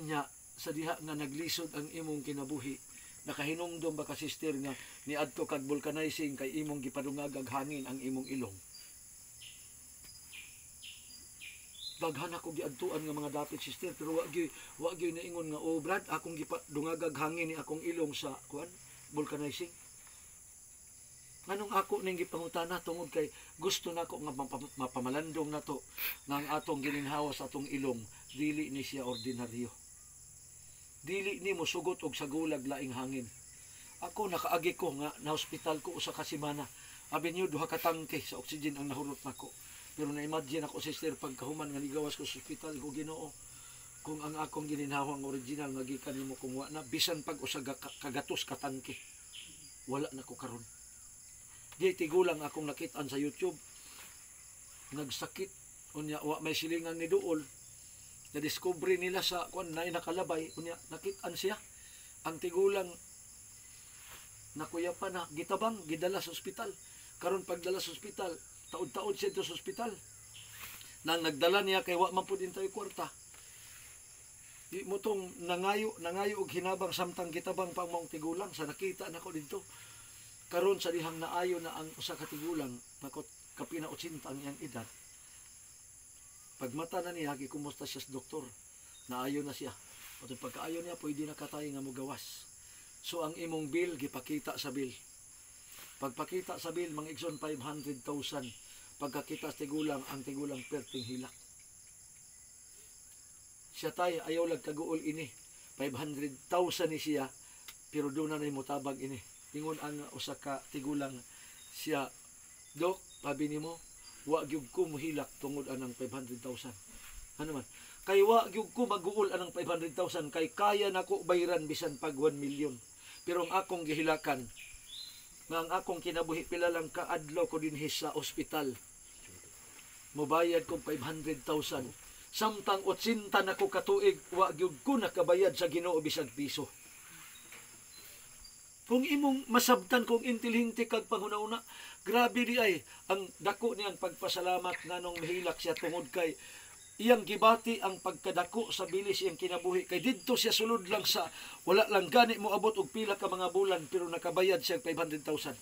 Unya sa diha nga naglisod ang imong kinabuhi, nakahinumdum ba ka sister nga niadto kag vulcanizing kay imong gipadungag hangin ang imong ilong? Daghan ako giadtuan nga mga dapit sister pero wa gyud naingon nga oh Brad akong gipadungag hangin ni akong ilong sa vulcanizing. Nganong ako ning gipangutana tungod kay gusto nako nga mapamalandong nato nga ang atong gininhawa sa atong ilong dili ni siya ordinaryo. Dili ni mo sugot og sagulag laing hangin. Ako nakaagi ko nga na hospital ko usa ka semana. Abi niyo duha ka tangke sa oxygen ang nahurot nako. Pero na-imagine ako sister pagkahuman nga nigawas ko sa hospital ko Ginoo kung ang akong gininhawang original nga gikan nimo kumuha na bisan pag usa kagatos ka tangke. Wala na ko karon. Di tigulang akong nakitaan sa YouTube. Nagsakit unya wa may silingan ni duol. Na-discover nila sa na nakalabay unya nakitaan siya. Ang tigulang nakuya pa na gitabang gidala sa ospital. Karon pagdala sa ospital taod-taod siya sa ospital. Nang nagdala niya kay wa man pud intay kwarta. Di mo tong nangayo og hinabang samtang gitabang pang mong tigulang sa nakita nako didto. Karon sa dihang naayo na ang usa ka tigulang nakot kapina 80 ang iyang edad. Pagmata na niya kumusta siya sa doktor. Naayo na siya. At pagkaayo niya pwede na katay nga mogawas. So ang imong bill gipakita sa bill. Pagpakita sa bill, mga igsoon 500,000. Pagkakita sa tigulang, ang tigulang perting hilak. Siya tayo, ayaw lang kaguol ini. 500,000 ni siya, pero doon na mutabag ini. Ingon ang usa ka tigulang siya, Dok, sabi ni mo, wa gyud ko mohilak tungod anang 500,000. Ano man? Kay wa gyud ko maguol anang 500,000 kay kaya nako bayran bisan pag 1 million. Pero ang akong gihilakan nga ang akong kinabuhi pila lang kaadlaw ko dinhi sa ospital. Mobayad ko 500,000. Samtang 80 nako katuig wa gyud ko nakabayad sa Ginoo bisag piso. Kung imong masabtan kung intelihente kag panghuna-una, grabe di ay ang dako niyang pagpasalamat nganong mahilak siya tungod kay iyang gibati ang pagkadako sa bilis iyang kinabuhi kay didto siya sulod lang sa wala lang gani mo abot og pila ka mga bulan pero nakabayad siya 500,000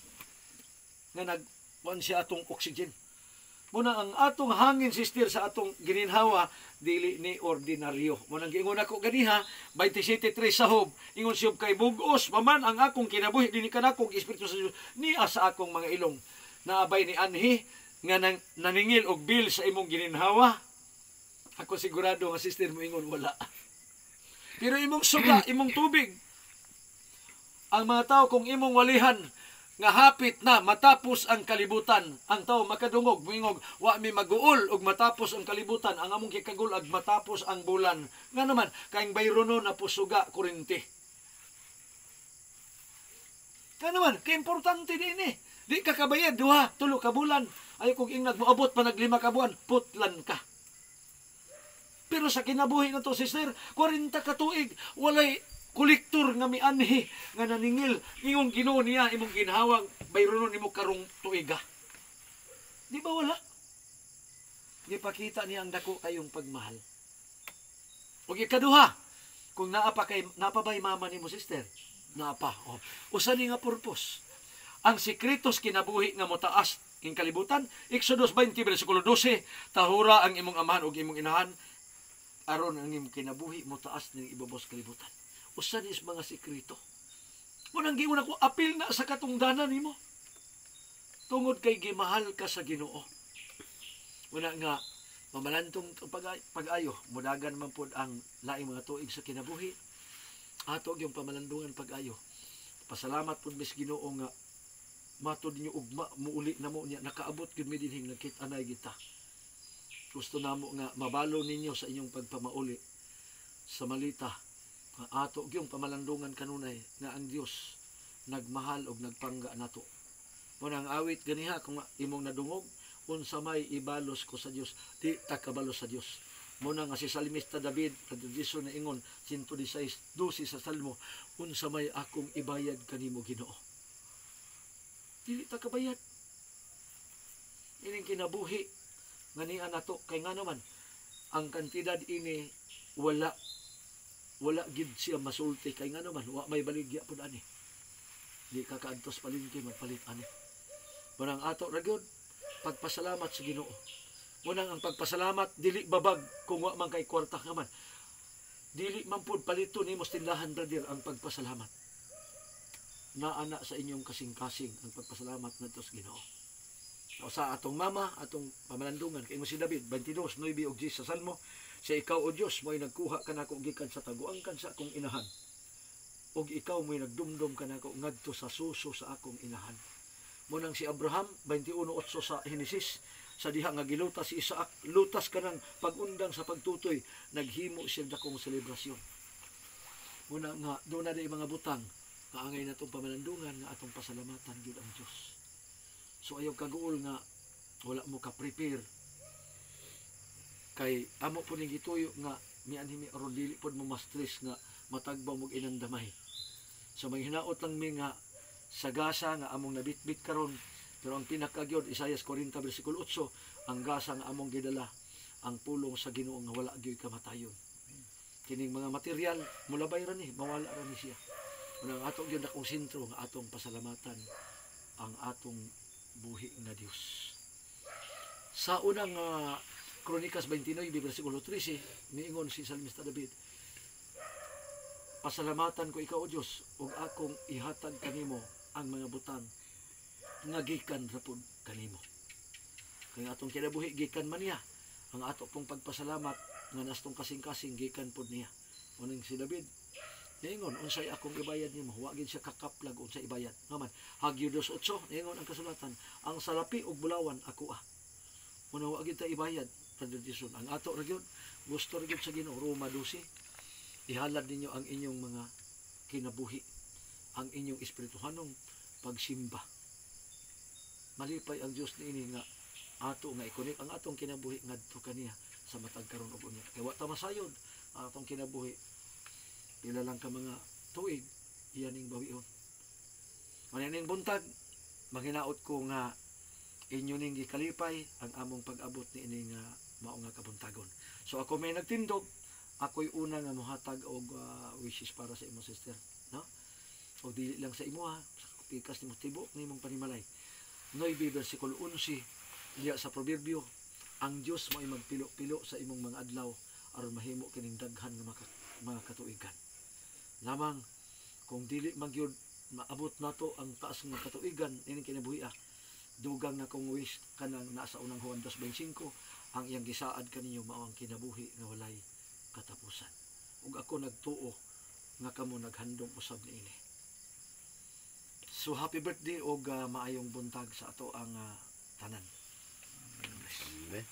nga nagkuan siya atong oxygen. Muna ang atong hangin sister sa atong gininhawa dili ni ordinaryo. Munang giingon ako ganiha 27:3 sahob ingon siya kay bugos paman ang akong kinabuhi dinhi kanakong espiritu sa Dios niya sa akong mga ilong naabay ni anhi nga naningil og bill sa imong gininhawa. Ako sigurado nga sister mo ingon wala. Pero imong suga, imong tubig. Ang mga tao kung imong walihan nga hapit na matapos ang kalibutan, ang tao makadungog, moingog, wa mi maguol og matapos ang kalibutan, ang among kikagulag matapos ang bulan. Nga naman, kaing bayrono na pusuga kurente. Nga naman, kay importante din eh. Di ka kabayad, 2, 3 ka bulan. Ay kung ingnag moabot pa nag 5 ka buwan, putlan ka. Pero sa kinabuhi na to, sister, 40 katuig, walay kolektor nga mianhi nga naningil. Ingong Ginoo niya, imong ginhawang, bayronon nimo karong tuiga. Di ba wala? Gipakita niya ang dako kayong pagmahal. O ikaduha, kung naapa ba'y mama nimo, sister? Naapa. O, usa ni nga purpose. Ang sikretos kinabuhi nga motaas king kalibutan, Exodus 20, versikulo 12, tahura ang imong amahan o imong inahan, aron ang imong kinabuhi mo taas ning ibabos kalibutan. Usa ni mga sikreto. Munang giingon ako apil na sa katungdanan nimo. Tungod kay gimahal ka sa Ginoo. Muna nga mamalantong pag-ayo, mudagan man pud ang laing mga tuig sa kinabuhi. Ato yung pamalandungan pag-ayo. Pasalamat pud bis Ginoo nga matud niyo ugma muuli na mo niya nakaabot gyud mi dinhing nakit-anay kita. Gusto namo nga mabalo ninyo sa inyong pagpamauli sa malita nga ato gyung pamalandungan kanunay nga ang Dios nagmahal og nagpangga nato. Muna ang awit ganiha kung imong nadungog unsa may ibalos ko sa Dios di ta kabalos sa Dios. Muna nga si Salmista David kadto na ingon 116:12 sa Salmo, unsa may akong ibayad kanimo Ginoo. Dili ta kabayad. Ining kinabuhi nga niya nato kay nga naman ang kantidad ini wala wala gid siya masulti kay nga naman wa may baligya pud ani. Di ka kaadtos palengke magpalit ani. Munang ato ra gyud pagpasalamat sa Ginoo. Munang ang pagpasalamat dili babag kung wa man kay kwarta ka man. Dili man pud palito nimo sa tindahan brother ang pagpasalamat. Naana sa inyong kasing-kasing ang pagpasalamat ngadto sa Ginoo. O sa atong mama, atong pamalandungan kay mo si David 22:9 og 10 sa Salmo, sa ikaw o Dios mo'y nagkuha kanako gikan sa taguang kansa akong inahan. Og ikaw mo'y nagdumdum kanako ngadto sa suso sa akong inahan. Munang si Abraham 21:8 sa Henesis, sa diha nga gilutas si Isaac, lutas kanang pag-undang sa pagtutoy, naghimo siya dakong selebrasyon. Muna nga doon na day mga butang kaangay na itong pamalandungan nga atong pasalamatan gyud ang Dios. So ayaw kaguol nga wala mo ka-prepare kay amo po ning gituyo nga mianhimi aron dili pod mo ma-stress nga matagbaw mo inandamay. So may hinaot lang mi nga sagasa nga among nabitbit karon, pero ang pinakagyod Isaias 40 bersikulo 8, ang gasa nga among gidala ang pulong sa Ginoo nga wala gyud kamatayon. Kining mga material mulabay ra ni, mawala ra ni siya. Unang atong gyud akong sentro nga atong pasalamatan ang atong buhi nga Dios. Sa unang Kronikas 29 bersikulo 13, niingon si Salmista David, pasalamatan ko ikaw o Dios ug akong ihatag kanimo ang mga butang nga gikan ra pud kanimo. Kay atong kinabuhi gikan man niya, ang ato pong pagpasalamat nga nastong kasing-kasing gikan pud niya. Uning si David niingon, unsay akong ibayad nimo, wa gid siya kakaplag unsay ibayad. Naman, Hagyo 2:8, niingon ang kasulatan, ang salapi ug bulawan ako Muna wa gid ta ibayad, tradisyon. Ang ato ra gyud, gusto ra gyud sa Ginoo, Roma 12, ihalad ninyo ang inyong mga kinabuhi, ang inyong espirituhanong pagsimba. Malipay ang Dios niini nga ato nga ikonik ang atong kinabuhi ngadto kaniya sa matag karon ug unya. Kay wa ta masayod ang atong kinabuhi. Pila lang ka mga tuig, iyaning bawion. Maning buntag, manghinaot ko nga inyo ning gikalipay ang among pag-abot ni ini nga mao nga kabuntagon. So ako may nagtindog, ako'y una nga mohatag og wishes para sa imo sister, no? O dili lang sa imo sa pikas nimo tibok nimong panimalay. 9 bersikulo 11 diya sa proverbio, ang Dios mo'y magpilo-pilo sa imong mga adlaw aron mahimo kining daghan nga mga katuigan. Lamang kung dili magyud maabot nato ang taas nga katuigan ining kinabuhi, dugang na kong wish kanang nasa unang Juan 2:25, ang iyang gisaad kaninyo mao ang kinabuhi nga walay katapusan. Ug ako nagtuo nga kamo naghandom usab niini. So happy birthday og maayong buntag sa ato ang tanan. Amen.